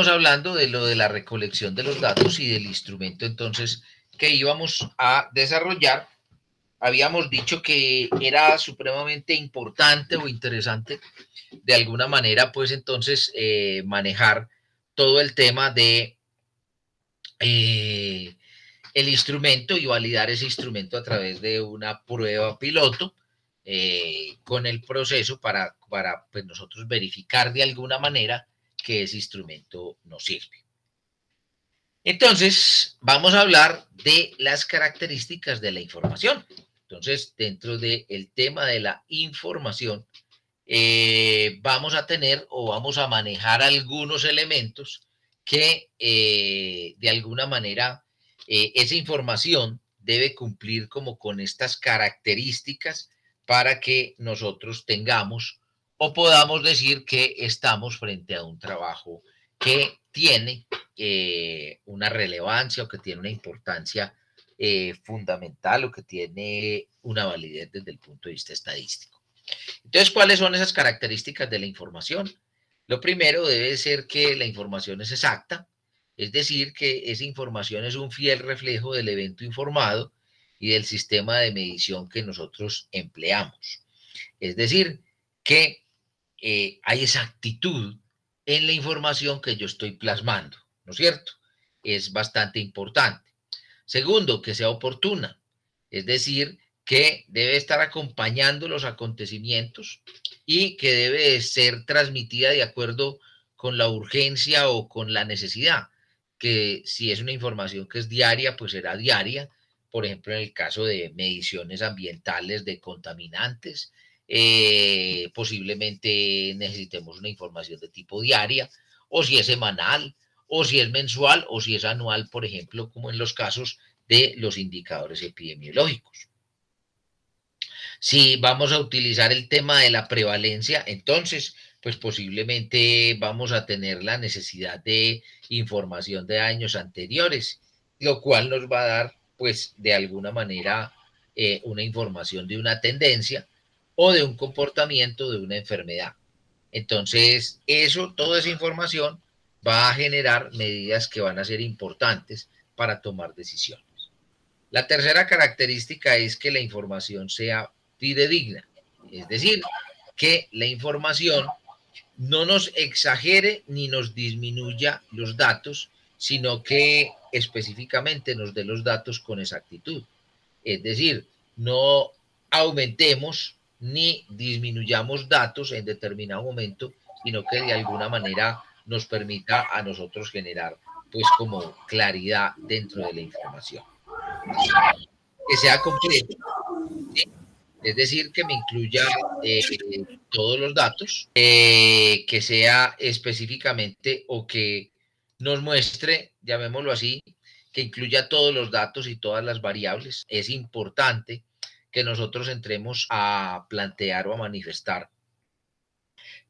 hablando de lo de la recolección de los datos y del instrumento entonces que íbamos a desarrollar. Habíamos dicho que era supremamente importante o interesante de alguna manera, pues entonces manejar todo el tema de el instrumento y validar ese instrumento a través de una prueba piloto con el proceso para pues nosotros verificar de alguna manera que ese instrumento nos sirve. Entonces, vamos a hablar de las características de la información. Entonces, dentro del tema de la información, vamos a tener o vamos a manejar algunos elementos que de alguna manera esa información debe cumplir como con estas características para que nosotros tengamos o podamos decir que estamos frente a un trabajo que tiene una relevancia o que tiene una importancia fundamental o que tiene una validez desde el punto de vista estadístico. Entonces, ¿cuáles son esas características de la información? Lo primero debe ser que la información es exacta, es decir, que esa información es un fiel reflejo del evento informado y del sistema de medición que nosotros empleamos. Es decir, que hay exactitud en la información que yo estoy plasmando, ¿no es cierto? Es bastante importante. Segundo, que sea oportuna, es decir, que debe estar acompañando los acontecimientos y que debe ser transmitida de acuerdo con la urgencia o con la necesidad, que si es una información que es diaria, pues será diaria, por ejemplo, en el caso de mediciones ambientales de contaminantes, posiblemente necesitemos una información de tipo diaria, o si es semanal, o si es mensual, o si es anual, por ejemplo, como en los casos de los indicadores epidemiológicos. Si vamos a utilizar el tema de la prevalencia, entonces, pues posiblemente vamos a tener la necesidad de información de años anteriores, lo cual nos va a dar, pues, de alguna manera, una información de una tendencia o de un comportamiento de una enfermedad. Entonces, toda esa información va a generar medidas que van a ser importantes para tomar decisiones. La tercera característica es que la información sea fidedigna, es decir, que la información no nos exagere ni nos disminuya los datos, sino que específicamente nos dé los datos con exactitud. Es decir, no aumentemos ni disminuyamos datos en determinado momento, sino que de alguna manera nos permita a nosotros generar pues como claridad dentro de la información. Que sea completo, ¿sí? Es decir, que me incluya todos los datos, que sea específicamente o que nos muestre, llamémoslo así, que incluya todos los datos y todas las variables. Es importante que nosotros entremos a plantear o a manifestar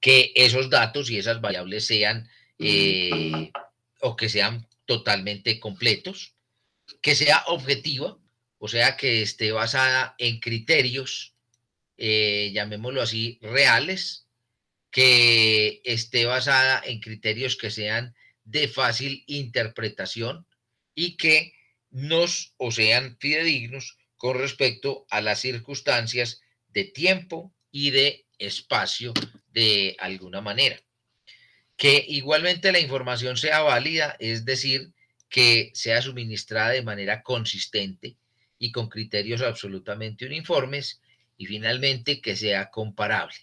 que esos datos y esas variables sean o que sean totalmente completos, que sea objetiva, o sea, que esté basada en criterios, llamémoslo así, reales, que esté basada en criterios que sean de fácil interpretación y que nos o sean fidedignos con respecto a las circunstancias de tiempo y de espacio de alguna manera. Que igualmente la información sea válida, es decir, que sea suministrada de manera consistente y con criterios absolutamente uniformes, y finalmente que sea comparable.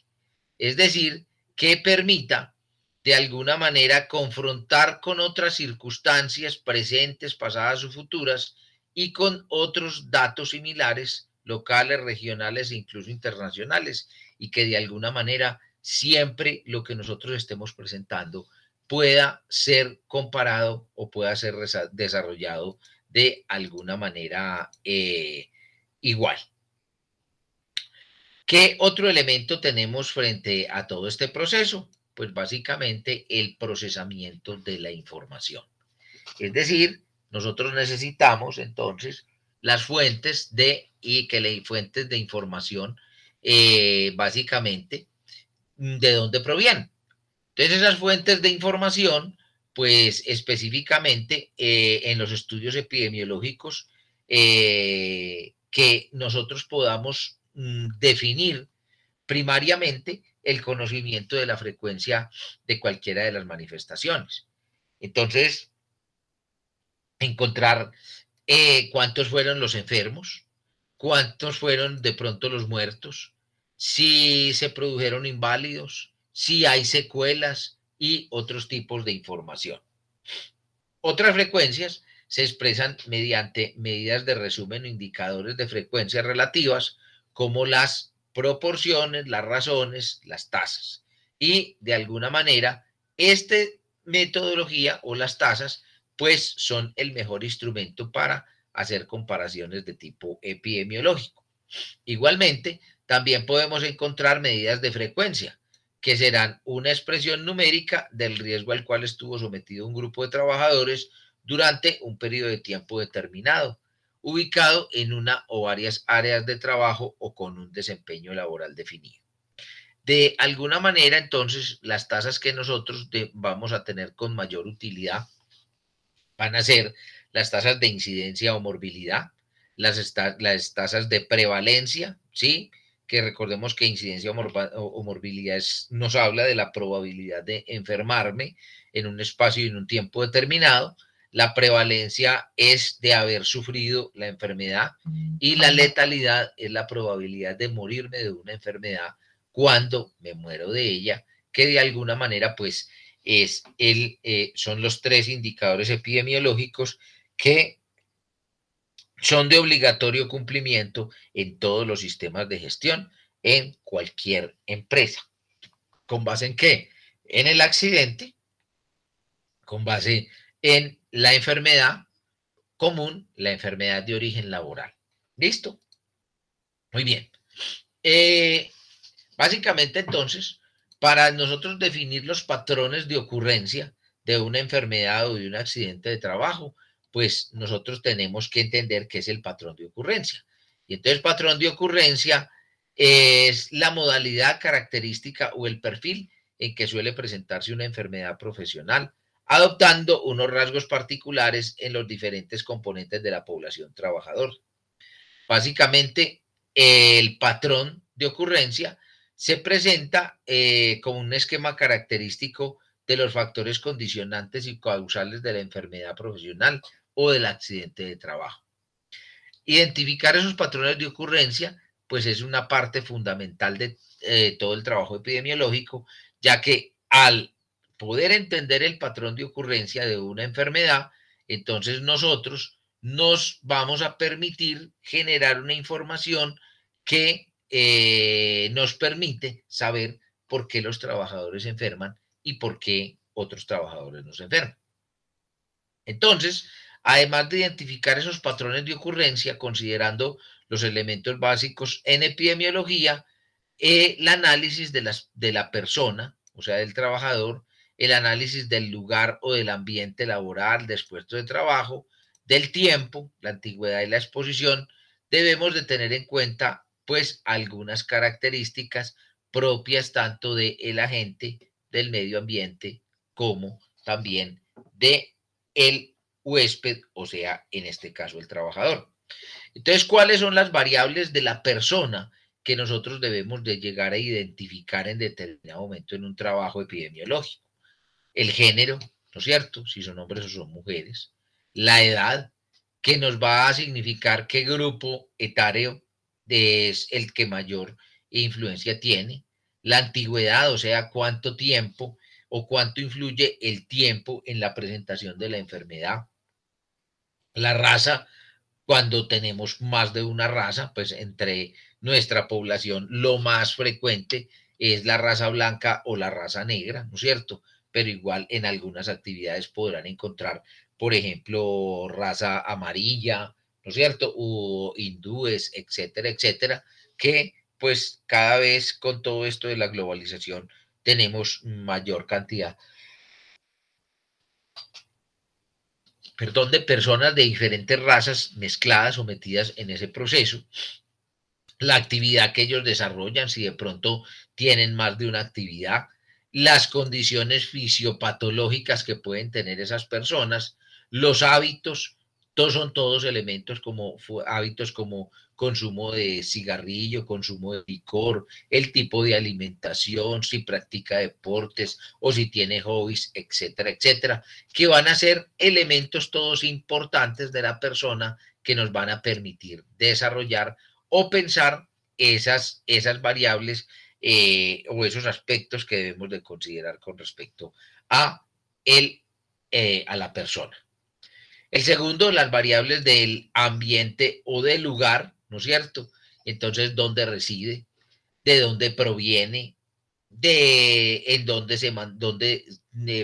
Es decir, que permita de alguna manera confrontar con otras circunstancias presentes, pasadas o futuras y con otros datos similares, locales, regionales e incluso internacionales, y que de alguna manera siempre lo que nosotros estemos presentando pueda ser comparado o pueda ser desarrollado de alguna manera igual. ¿Qué otro elemento tenemos frente a todo este proceso? Pues básicamente el procesamiento de la información. Es decir, nosotros necesitamos entonces las fuentes fuentes de información, básicamente, ¿de dónde provienen? Entonces esas fuentes de información pues específicamente en los estudios epidemiológicos que nosotros podamos definir primariamente el conocimiento de la frecuencia de cualquiera de las manifestaciones. Entonces, encontrar cuántos fueron los enfermos, cuántos fueron de pronto los muertos, si se produjeron inválidos, si hay secuelas y otros tipos de información. Otras frecuencias se expresan mediante medidas de resumen o indicadores de frecuencias relativas, como las proporciones, las razones, las tasas. Y de alguna manera, esta metodología o las tasas, pues son el mejor instrumento para hacer comparaciones de tipo epidemiológico. Igualmente, también podemos encontrar medidas de frecuencia, que serán una expresión numérica del riesgo al cual estuvo sometido un grupo de trabajadores durante un periodo de tiempo determinado, ubicado en una o varias áreas de trabajo o con un desempeño laboral definido. De alguna manera, entonces, las tasas que nosotros vamos a tener con mayor utilidad van a ser las tasas de incidencia o morbilidad, las tasas de prevalencia, ¿sí? Que recordemos que incidencia o morbilidad nos habla de la probabilidad de enfermarme en un espacio y en un tiempo determinado. La prevalencia es de haber sufrido la enfermedad y la letalidad es la probabilidad de morirme de una enfermedad cuando me muero de ella, que de alguna manera pues son los tres indicadores epidemiológicos que son de obligatorio cumplimiento en todos los sistemas de gestión en cualquier empresa. ¿Con base en qué? En el accidente, con base en la enfermedad común, la enfermedad de origen laboral. ¿Listo? Muy bien. Básicamente, entonces, para nosotros definir los patrones de ocurrencia de una enfermedad o de un accidente de trabajo, pues nosotros tenemos que entender qué es el patrón de ocurrencia. Y entonces, patrón de ocurrencia es la modalidad característica o el perfil en que suele presentarse una enfermedad profesional, adoptando unos rasgos particulares en los diferentes componentes de la población trabajadora. Básicamente, el patrón de ocurrencia se presenta como un esquema característico de los factores condicionantes y causales de la enfermedad profesional o del accidente de trabajo. Identificar esos patrones de ocurrencia, pues es una parte fundamental de todo el trabajo epidemiológico, ya que al poder entender el patrón de ocurrencia de una enfermedad, entonces nosotros nos vamos a permitir generar una información que nos permite saber por qué los trabajadores se enferman y por qué otros trabajadores no se enferman. Entonces, además de identificar esos patrones de ocurrencia, considerando los elementos básicos en epidemiología, el análisis de la persona, o sea, del trabajador, el análisis del lugar o del ambiente laboral, del puesto de trabajo, del tiempo, la antigüedad y la exposición, debemos de tener en cuenta, pues, algunas características propias tanto del agente, del medio ambiente, como también de el huésped, o sea, en este caso el trabajador. Entonces, ¿cuáles son las variables de la persona que nosotros debemos de llegar a identificar en determinado momento en un trabajo epidemiológico? El género, ¿no es cierto? Si son hombres o son mujeres. La edad, que nos va a significar qué grupo etario es el que mayor influencia tiene. La antigüedad, o sea, cuánto tiempo o cuánto influye el tiempo en la presentación de la enfermedad. La raza, cuando tenemos más de una raza, pues entre nuestra población lo más frecuente es la raza blanca o la raza negra, ¿no es cierto? Pero igual en algunas actividades podrán encontrar, por ejemplo, raza amarilla, ¿no es cierto? O hindúes, etcétera, etcétera, que pues cada vez con todo esto de la globalización tenemos mayor cantidad, perdón, de personas de diferentes razas mezcladas o metidas en ese proceso, la actividad que ellos desarrollan, si de pronto tienen más de una actividad, las condiciones fisiopatológicas que pueden tener esas personas, los hábitos, son todos elementos como hábitos como consumo de cigarrillo, consumo de licor, el tipo de alimentación, si practica deportes o si tiene hobbies, etcétera, etcétera, que van a ser elementos todos importantes de la persona que nos van a permitir desarrollar o pensar esas variables o esos aspectos que debemos de considerar con respecto a, a la persona. El segundo, las variables del ambiente o del lugar, ¿no es cierto? Entonces, ¿dónde reside? ¿De dónde proviene? En dónde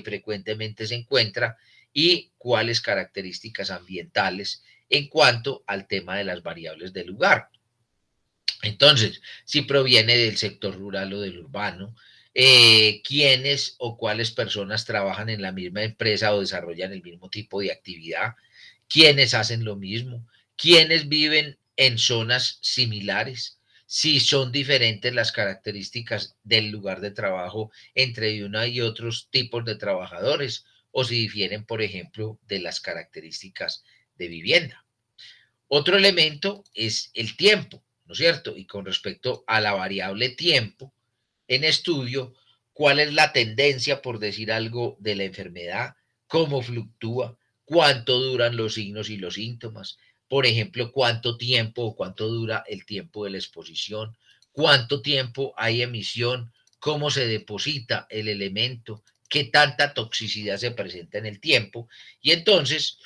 frecuentemente se encuentra y cuáles características ambientales en cuanto al tema de las variables del lugar. Entonces, si proviene del sector rural o del urbano, quiénes o cuáles personas trabajan en la misma empresa o desarrollan el mismo tipo de actividad, quiénes hacen lo mismo, quiénes viven en zonas similares, si son diferentes las características del lugar de trabajo entre una y otros tipos de trabajadores, o si difieren, por ejemplo, de las características de vivienda. Otro elemento es el tiempo, ¿no es cierto? Y con respecto a la variable tiempo en estudio, ¿cuál es la tendencia, por decir algo, de la enfermedad? ¿Cómo fluctúa? ¿Cuánto duran los signos y los síntomas? Por ejemplo, ¿cuánto tiempo o cuánto dura el tiempo de la exposición? ¿Cuánto tiempo hay emisión? ¿Cómo se deposita el elemento? ¿Qué tanta toxicidad se presenta en el tiempo? Y entonces,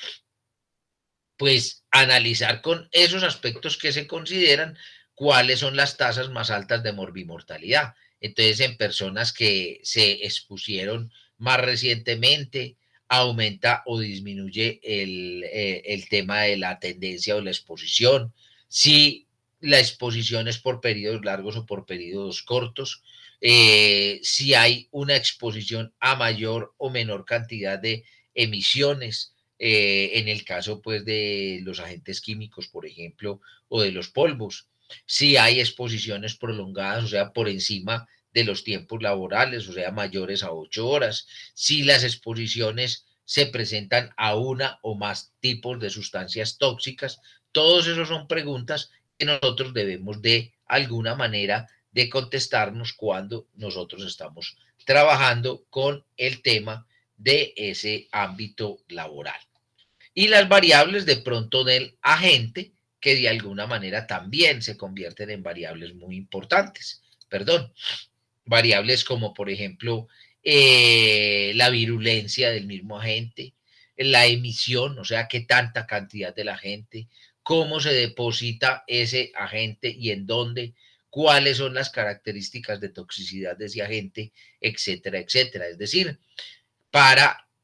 pues analizar con esos aspectos que se consideran cuáles son las tasas más altas de morbimortalidad. Entonces, en personas que se expusieron más recientemente, aumenta o disminuye el tema de la tendencia o la exposición. Si la exposición es por periodos largos o por periodos cortos, si hay una exposición a mayor o menor cantidad de emisiones, en el caso pues de los agentes químicos, por ejemplo, o de los polvos. Si hay exposiciones prolongadas, o sea, por encima de los tiempos laborales, o sea, mayores a 8 horas, si las exposiciones se presentan a una o más tipos de sustancias tóxicas, todos esos son preguntas que nosotros debemos de alguna manera de contestarnos cuando nosotros estamos trabajando con el tema de ese ámbito laboral. Y las variables de pronto del agente, que de alguna manera también se convierten en variables muy importantes. Perdón, variables como por ejemplo la virulencia del mismo agente, la emisión, o sea, qué tanta cantidad del agente, cómo se deposita ese agente y en dónde, cuáles son las características de toxicidad de ese agente, etcétera, etcétera. Es decir,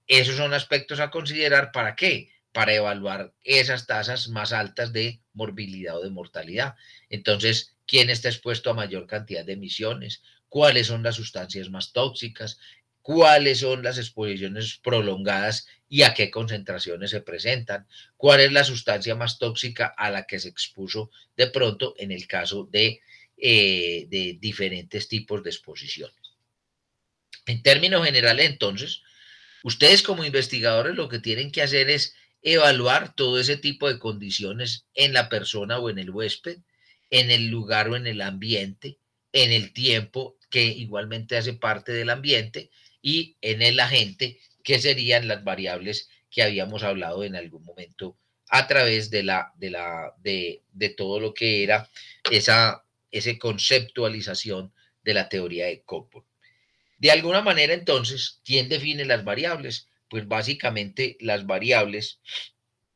esos son aspectos a considerar. ¿Para qué? Para evaluar esas tasas más altas de morbilidad o de mortalidad. Entonces, ¿quién está expuesto a mayor cantidad de emisiones? ¿Cuáles son las sustancias más tóxicas? ¿Cuáles son las exposiciones prolongadas y a qué concentraciones se presentan? ¿Cuál es la sustancia más tóxica a la que se expuso de pronto en el caso de diferentes tipos de exposiciones? En términos generales, entonces, ustedes como investigadores lo que tienen que hacer es evaluar todo ese tipo de condiciones en la persona o en el huésped, en el lugar o en el ambiente, en el tiempo que igualmente hace parte del ambiente y en el agente, que serían las variables que habíamos hablado en algún momento a través de todo lo que era esa conceptualización de la teoría de Cockburn. De alguna manera, entonces, ¿quién define las variables? Pues básicamente las variables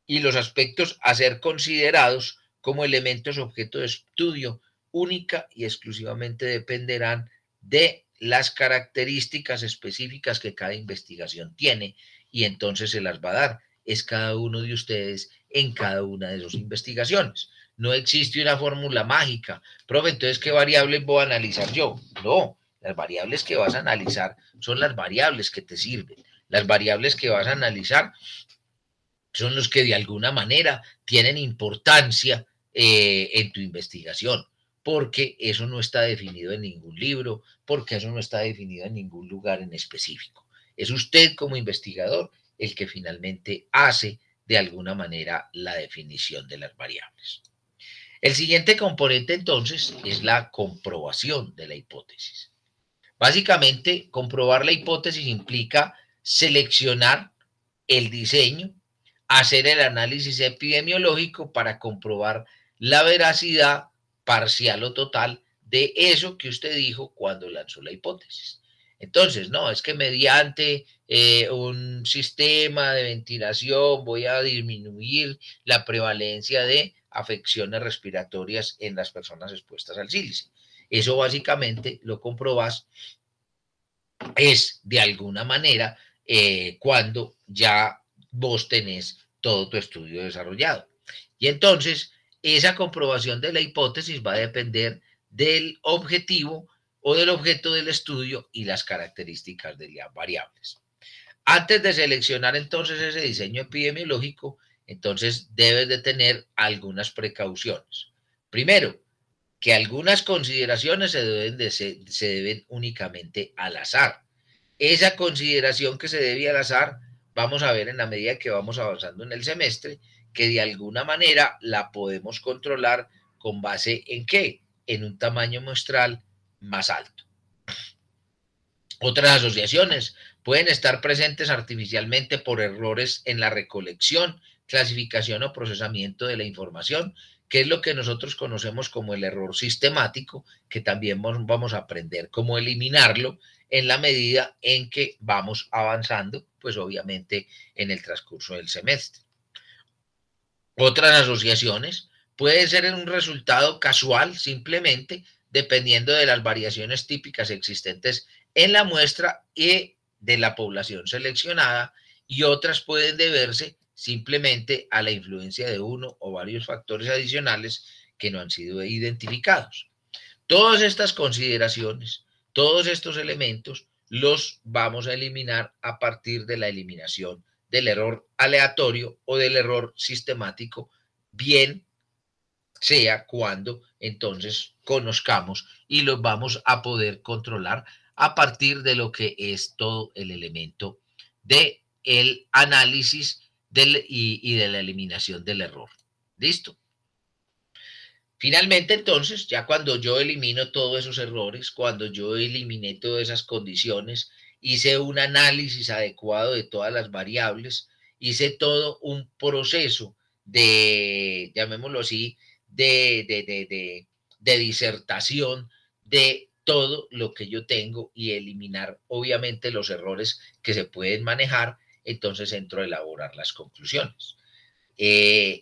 y los aspectos a ser considerados como elementos objeto de estudio única y exclusivamente dependerán de las características específicas que cada investigación tiene y entonces se las va a dar. Es cada uno de ustedes en cada una de sus investigaciones. No existe una fórmula mágica. Profe, entonces, ¿qué variables voy a analizar yo? No, las variables que vas a analizar son las variables que te sirven. Las variables que vas a analizar son los que de alguna manera tienen importancia en tu investigación. porque eso no está definido en ningún libro, porque eso no está definido en ningún lugar en específico. Es usted como investigador el que finalmente hace de alguna manera la definición de las variables. El siguiente componente entonces es la comprobación de la hipótesis. Básicamente, comprobar la hipótesis implica seleccionar el diseño, hacer el análisis epidemiológico para comprobar la veracidad parcial o total de eso que usted dijo cuando lanzó la hipótesis. Entonces, no, es que mediante un sistema de ventilación voy a disminuir la prevalencia de afecciones respiratorias en las personas expuestas al sílice. Eso básicamente lo comprobas es de alguna manera cuando ya vos tenés todo tu estudio desarrollado. Y entonces, esa comprobación de la hipótesis va a depender del objetivo o del objeto del estudio y las características de las variables. Antes de seleccionar entonces ese diseño epidemiológico, entonces debes de tener algunas precauciones. Primero, que algunas consideraciones se deben únicamente al azar. Esa consideración que se debe al azar, vamos a ver en la medida que vamos avanzando en el semestre, que de alguna manera la podemos controlar con base en qué? En un tamaño muestral más alto. Otras asociaciones pueden estar presentes artificialmente por errores en la recolección, clasificación o procesamiento de la información, que es lo que nosotros conocemos como el error sistemático, que también vamos a aprender cómo eliminarlo en la medida en que vamos avanzando, pues obviamente en el transcurso del semestre. Otras asociaciones pueden ser en un resultado casual, simplemente dependiendo de las variaciones típicas existentes en la muestra y de la población seleccionada, y otras pueden deberse simplemente a la influencia de uno o varios factores adicionales que no han sido identificados. Todas estas consideraciones, todos estos elementos, los vamos a eliminar a partir de la eliminación del error aleatorio o del error sistemático, bien sea cuando entonces conozcamos y los vamos a poder controlar a partir de lo que es todo el elemento de el análisis y de la eliminación del error. ¿Listo? Finalmente, entonces, ya cuando yo elimino todos esos errores, cuando yo eliminé todas esas condiciones, hice un análisis adecuado de todas las variables, hice todo un proceso de, llamémoslo así, de disertación de todo lo que yo tengo y eliminar, obviamente, los errores que se pueden manejar, entonces entro a elaborar las conclusiones.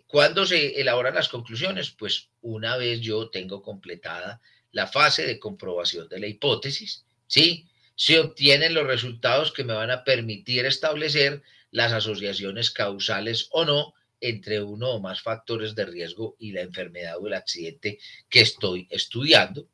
¿Cuándo se elaboran las conclusiones? Pues una vez yo tengo completada la fase de comprobación de la hipótesis, ¿sí? Se obtienen los resultados que me van a permitir establecer las asociaciones causales o no entre uno o más factores de riesgo y la enfermedad o el accidente que estoy estudiando.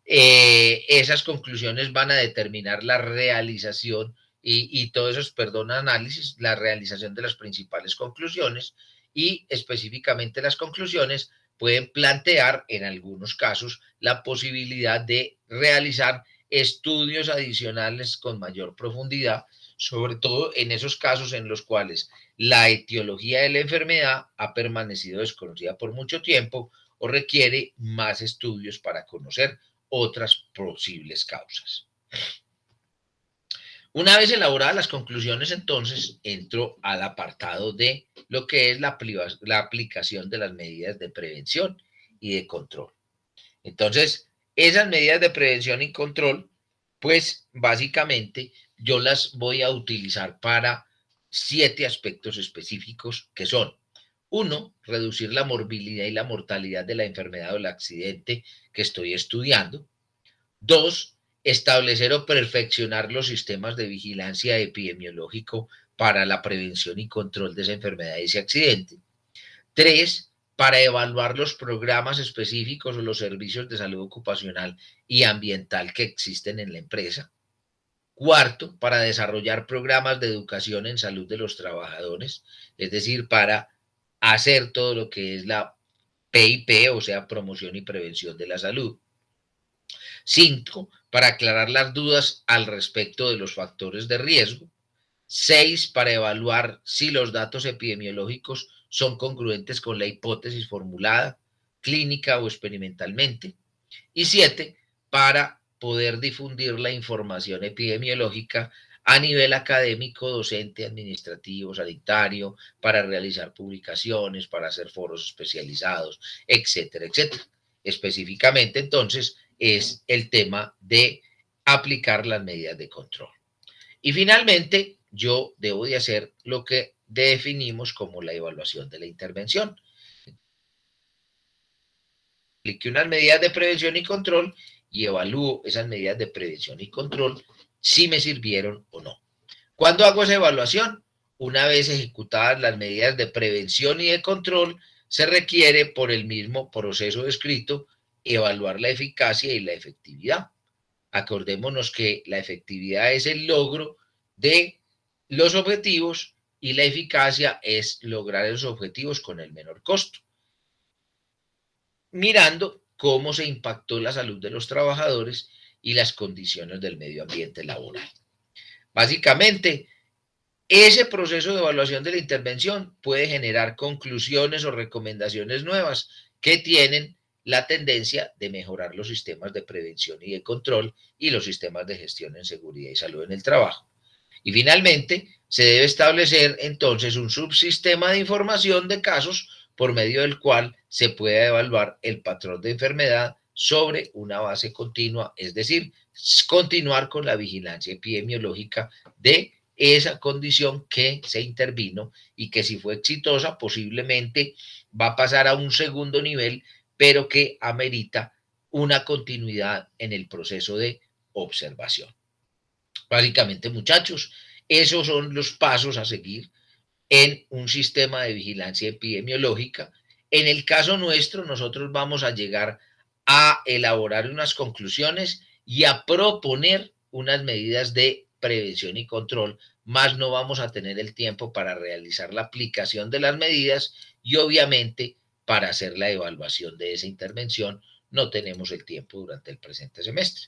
Esas conclusiones van a determinar la realización y todos esos, perdón, análisis, la realización de las principales conclusiones, y específicamente las conclusiones pueden plantear en algunos casos la posibilidad de realizar estudios adicionales con mayor profundidad, sobre todo en esos casos en los cuales la etiología de la enfermedad ha permanecido desconocida por mucho tiempo o requiere más estudios para conocer otras posibles causas. Una vez elaboradas las conclusiones, entonces entro al apartado de lo que es la aplicación de las medidas de prevención y de control. Entonces, esas medidas de prevención y control, pues básicamente yo las voy a utilizar para 7 aspectos específicos que son: 1, reducir la morbilidad y la mortalidad de la enfermedad o el accidente que estoy estudiando. 2, establecer o perfeccionar los sistemas de vigilancia epidemiológico para la prevención y control de esa enfermedad y ese accidente. 3, para evaluar los programas específicos o los servicios de salud ocupacional y ambiental que existen en la empresa. 4, para desarrollar programas de educación en salud de los trabajadores, es decir, para hacer todo lo que es la PIP, o sea, promoción y prevención de la salud. 5, para aclarar las dudas al respecto de los factores de riesgo. 6, para evaluar si los datos epidemiológicos son congruentes con la hipótesis formulada clínica o experimentalmente. Y 7, para poder difundir la información epidemiológica a nivel académico, docente, administrativo, sanitario, para realizar publicaciones, para hacer foros especializados, etcétera, etcétera. Específicamente, entonces, es el tema de aplicar las medidas de control. Y finalmente, yo debo de hacer lo que definimos como la evaluación de la intervención. Apliqué unas medidas de prevención y control y evalúo esas medidas de prevención y control si me sirvieron o no. ¿Cuándo hago esa evaluación? Una vez ejecutadas las medidas de prevención y de control, se requiere por el mismo proceso descrito evaluar la eficacia y la efectividad. Acordémonos que la efectividad es el logro de los objetivos y la eficacia es lograr esos objetivos con el menor costo. Mirando cómo se impactó la salud de los trabajadores y las condiciones del medio ambiente laboral. Básicamente, ese proceso de evaluación de la intervención puede generar conclusiones o recomendaciones nuevas que tienen la tendencia de mejorar los sistemas de prevención y de control y los sistemas de gestión en seguridad y salud en el trabajo. Y finalmente, se debe establecer entonces un subsistema de información de casos por medio del cual se pueda evaluar el patrón de enfermedad sobre una base continua, es decir, continuar con la vigilancia epidemiológica de esa condición que se intervino y que si fue exitosa posiblemente va a pasar a un segundo nivel, pero que amerita una continuidad en el proceso de observación. Básicamente, muchachos, esos son los pasos a seguir en un sistema de vigilancia epidemiológica. En el caso nuestro, nosotros vamos a llegar a elaborar unas conclusiones y a proponer unas medidas de prevención y control, más no vamos a tener el tiempo para realizar la aplicación de las medidas y obviamente para hacer la evaluación de esa intervención no tenemos el tiempo durante el presente semestre.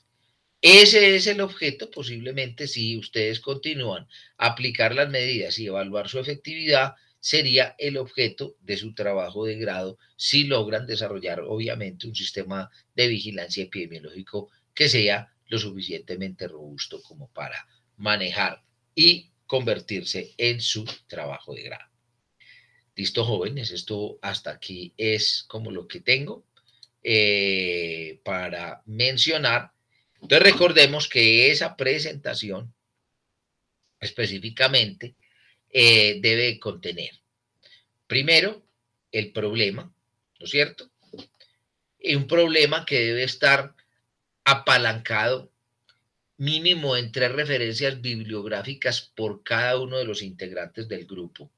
Ese es el objeto, posiblemente si ustedes continúan a aplicar las medidas y evaluar su efectividad, sería el objeto de su trabajo de grado si logran desarrollar obviamente un sistema de vigilancia epidemiológico que sea lo suficientemente robusto como para manejar y convertirse en su trabajo de grado. Listo, jóvenes, esto hasta aquí es como lo que tengo para mencionar. Entonces recordemos que esa presentación específicamente debe contener, primero, el problema, ¿no es cierto? Y un problema que debe estar apalancado mínimo en 3 referencias bibliográficas por cada uno de los integrantes del grupo.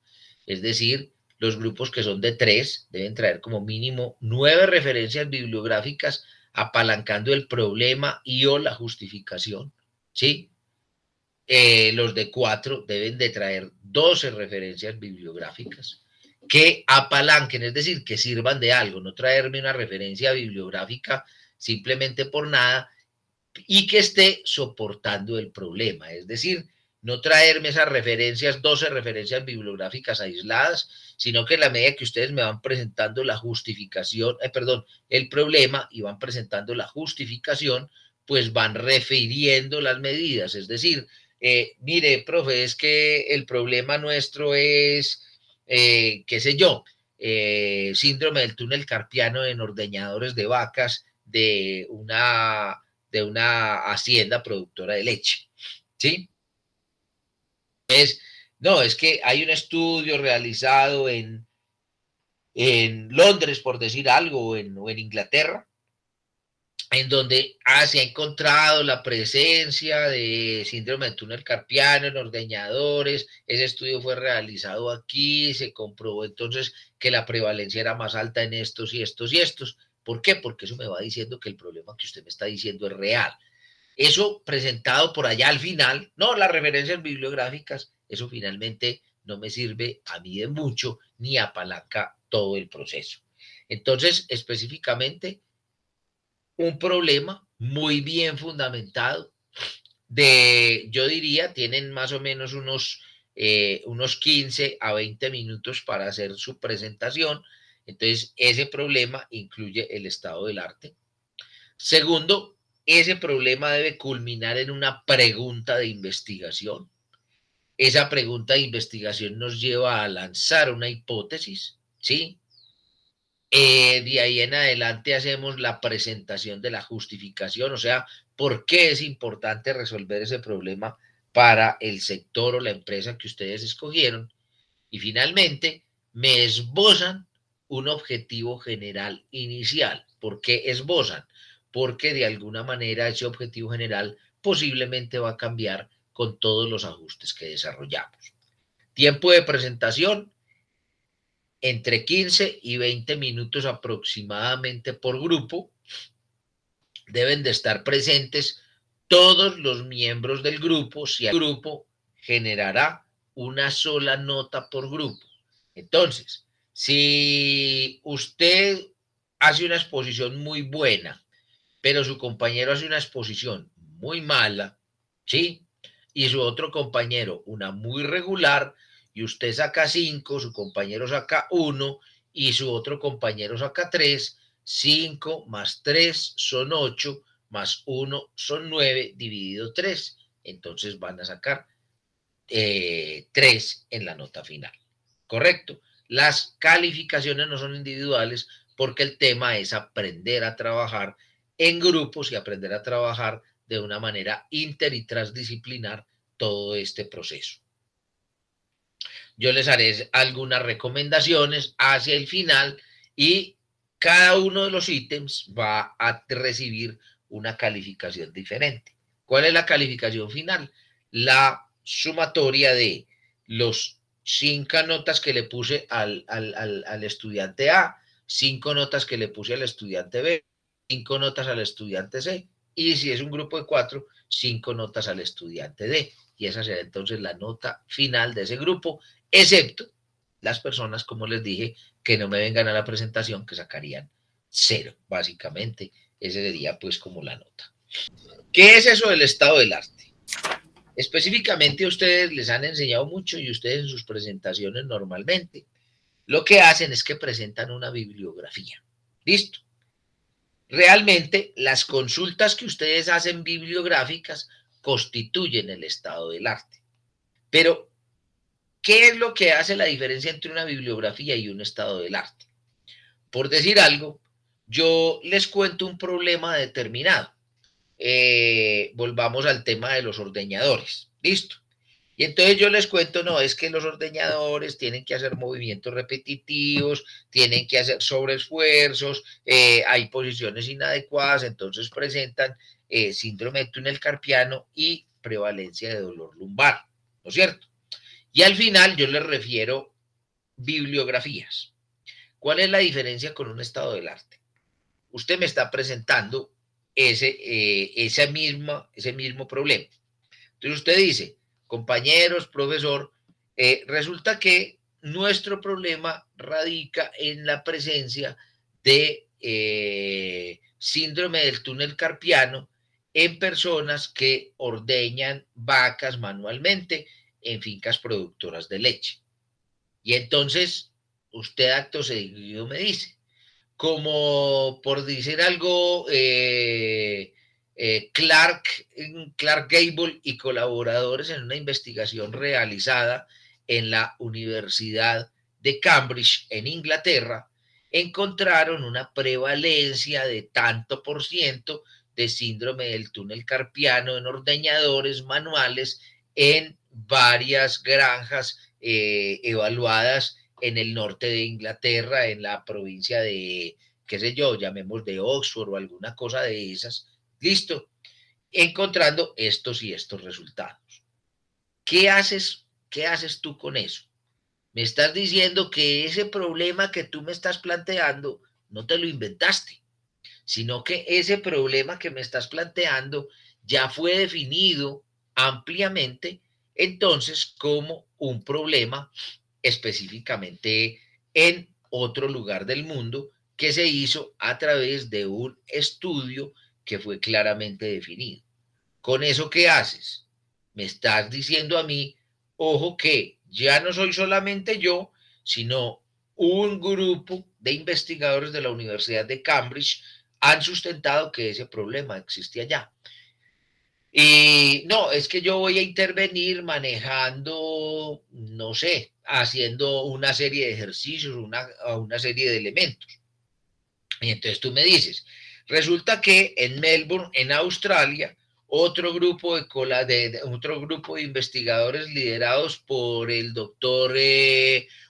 Es decir, los grupos que son de 3 deben traer como mínimo 9 referencias bibliográficas apalancando el problema y o la justificación, ¿sí? Los de 4 deben de traer 12 referencias bibliográficas que apalanquen, es decir, que sirvan de algo, no traerme una referencia bibliográfica simplemente por nada y que esté soportando el problema, es decir, no traerme esas referencias, 12 referencias bibliográficas aisladas, sino que en la medida que ustedes me van presentando la justificación, el problema y van presentando la justificación, pues van refiriendo las medidas, es decir, mire, profe, es que el problema nuestro es, qué sé yo, síndrome del túnel carpiano en ordeñadores de vacas de una hacienda productora de leche, ¿sí? No, es que hay un estudio realizado en Londres, por decir algo, o en Inglaterra, en donde se ha encontrado la presencia de síndrome de túnel carpiano en ordeñadores. Ese estudio fue realizado aquí, se comprobó entonces que la prevalencia era más alta en estos y estos y estos. ¿Por qué? Porque eso me va diciendo que el problema que usted me está diciendo es real. Eso presentado por allá al final, no las referencias bibliográficas, eso finalmente no me sirve a mí de mucho ni apalanca todo el proceso. Entonces, específicamente, un problema muy bien fundamentado yo diría, tienen más o menos unos 15 a 20 minutos para hacer su presentación. Entonces, ese problema incluye el estado del arte. Segundo, ese problema debe culminar en una pregunta de investigación. Esa pregunta de investigación nos lleva a lanzar una hipótesis, ¿sí? De ahí en adelante hacemos la presentación de la justificación, o sea, por qué es importante resolver ese problema para el sector o la empresa que ustedes escogieron. Y finalmente, me esbozan un objetivo general inicial. ¿Por qué esbozan? Porque de alguna manera ese objetivo general posiblemente va a cambiar con todos los ajustes que desarrollamos. Tiempo de presentación, entre 15 y 20 minutos aproximadamente por grupo. Deben de estar presentes todos los miembros del grupo, si el grupo generará una sola nota por grupo. Entonces, si usted hace una exposición muy buena, pero su compañero hace una exposición muy mala, ¿sí? Y su otro compañero una muy regular, y usted saca 5, su compañero saca 1 y su otro compañero saca 3, 5 más 3 son 8, más 1 son 9, dividido 3. Entonces van a sacar 3 en la nota final. ¿Correcto? Las calificaciones no son individuales porque el tema es aprender a trabajar en grupos y aprender a trabajar de una manera inter y transdisciplinar todo este proceso. Yo les haré algunas recomendaciones hacia el final y cada uno de los ítems va a recibir una calificación diferente. ¿Cuál es la calificación final? La sumatoria de los 5 notas que le puse al estudiante A, 5 notas que le puse al estudiante B, 5 notas al estudiante C, y si es un grupo de 4, 5 notas al estudiante D. Y esa será entonces la nota final de ese grupo, excepto las personas, como les dije, que no me vengan a la presentación, que sacarían 0, básicamente. Ese sería pues como la nota. ¿Qué es eso del estado del arte? Específicamente ustedes les han enseñado mucho y ustedes en sus presentaciones normalmente lo que hacen es que presentan una bibliografía. ¿Listo? Realmente las consultas que ustedes hacen bibliográficas constituyen el estado del arte. Pero, ¿qué es lo que hace la diferencia entre una bibliografía y un estado del arte? Por decir algo, yo les cuento un problema determinado. Volvamos al tema de los ordeñadores. ¿Listo? Y entonces yo les cuento, no, es que los ordeñadores tienen que hacer movimientos repetitivos, tienen que hacer sobreesfuerzos, hay posiciones inadecuadas, entonces presentan síndrome de túnel carpiano y prevalencia de dolor lumbar, ¿no es cierto? Y al final yo les refiero bibliografías. ¿Cuál es la diferencia con un estado del arte? Usted me está presentando ese mismo problema. Entonces usted dice, compañeros, profesor, resulta que nuestro problema radica en la presencia de síndrome del túnel carpiano en personas que ordeñan vacas manualmente en fincas productoras de leche. Y entonces usted acto seguido me dice, como por decir algo, Clark Gable y colaboradores en una investigación realizada en la Universidad de Cambridge, en Inglaterra, encontraron una prevalencia de tanto por ciento de síndrome del túnel carpiano en ordeñadores manuales en varias granjas evaluadas en el norte de Inglaterra, en la provincia de, qué sé yo, llamemos de Oxford o alguna cosa de esas. Listo. Encontrando estos y estos resultados. ¿Qué haces tú con eso? Me estás diciendo que ese problema que tú me estás planteando no te lo inventaste, sino que ese problema que me estás planteando ya fue definido ampliamente entonces como un problema específicamente en otro lugar del mundo que se hizo a través de un estudio que fue claramente definido. ¿Con eso qué haces? Me estás diciendo a mí, ojo que ya no soy solamente yo, sino un grupo de investigadores de la Universidad de Cambridge han sustentado que ese problema existe allá. Y no, es que yo voy a intervenir manejando, no sé, haciendo una serie de ejercicios, una serie de elementos. Y entonces tú me dices, resulta que en Melbourne, en Australia, otro grupo de investigadores liderados por el doctor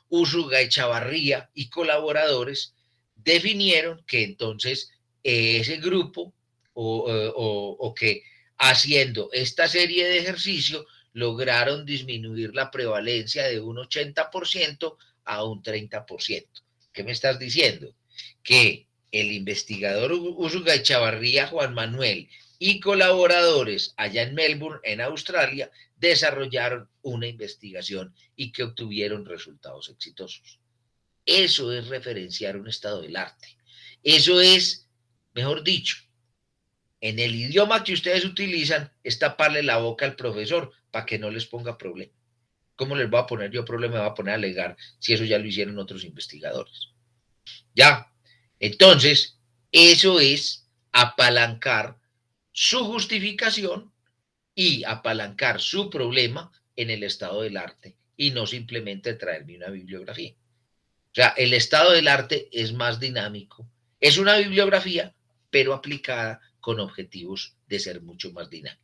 Usuga Echavarría y colaboradores definieron que entonces ese grupo o que haciendo esta serie de ejercicios lograron disminuir la prevalencia de un 80% a un 30%. ¿Qué me estás diciendo? Que el investigador Usuga Echavarría Juan Manuel y colaboradores allá en Melbourne, en Australia, desarrollaron una investigación y que obtuvieron resultados exitosos. Eso es referenciar un estado del arte. Eso es, mejor dicho, en el idioma que ustedes utilizan, es taparle la boca al profesor para que no les ponga problema. ¿Cómo les voy a poner yo problema? Me voy a poner a alegar si eso ya lo hicieron otros investigadores. ¿Ya? Entonces, eso es apalancar su justificación y apalancar su problema en el estado del arte y no simplemente traerme una bibliografía. O sea, el estado del arte es más dinámico. Es una bibliografía, pero aplicada con objetivos de ser mucho más dinámica.